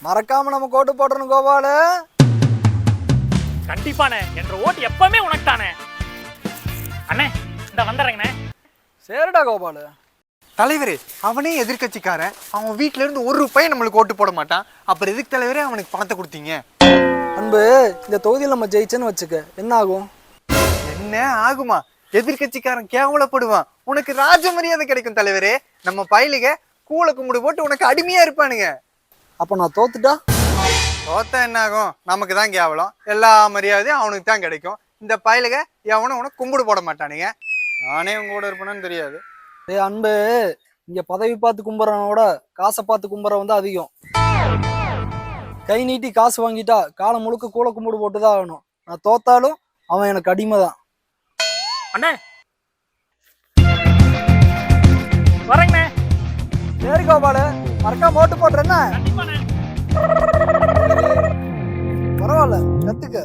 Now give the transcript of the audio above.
மறக்காம நம்ம கோட்டு போடணும் கோபாலு. கண்டிப்பாண்ணே, என்ற ஓட்டு எப்பவுமே உனக்கு தானே. அண்ணே இந்த வந்துடுறேங்கண்ணே. சரிடா கோபாலு. தலைவரே, அவனே எதிர்கட்சிக்காரன். அவன் வீட்டுல இருந்து ₹1 நம்மளுக்கு ஓட்டு போட மாட்டான். அப்புறம் எதுக்கு தலைவரே அவனுக்கு பணத்தை கொடுத்தீங்க? அன்பு, இந்த தொகுதியில் நம்ம ஜெயிச்சேன்னு வச்சுக்க, என்ன ஆகும்? என்ன ஆகுமா? எதிர்கட்சிக்காரன் கேவலப்படுவான். உனக்கு ராஜ மரியாதை கிடைக்கும் தலைவரே. நம்ம பயலுக கூல கும்பிடு போட்டு உனக்கு அடிமையா இருப்பானுங்க. அப்போ நான் தோத்துட்டா? தோத்தா என்ன ஆகும்? நமக்கு தான் கேவலம். எல்லா மரியாதையும் அவனுக்கு தான் கிடைக்கும். இந்த பயலுக எவனும் உனக்கு கும்பிடு போட மாட்டானுங்க. நானே உங்க கூட இருப்பேன்னு தெரியாது. அன்பு, இங்க பதவி பார்த்து கும்புறவனோட காசை பார்த்து கும்புற வந்து அதிகம். கை நீட்டி காசு வாங்கிட்டா காலம் முழுக்க கூல கும்பிடு போட்டுதான் ஆகணும். நான் தோத்தாலும் அவன் எனக்கு அடிமை தான். அண்ணே வரேங்கண்ணே. சரி கோபாலு, மறக்காம ஓட்டு போடுறேன்னா. கண்டிப்பாண்ணே. பரவாயில்ல, கத்துக்க.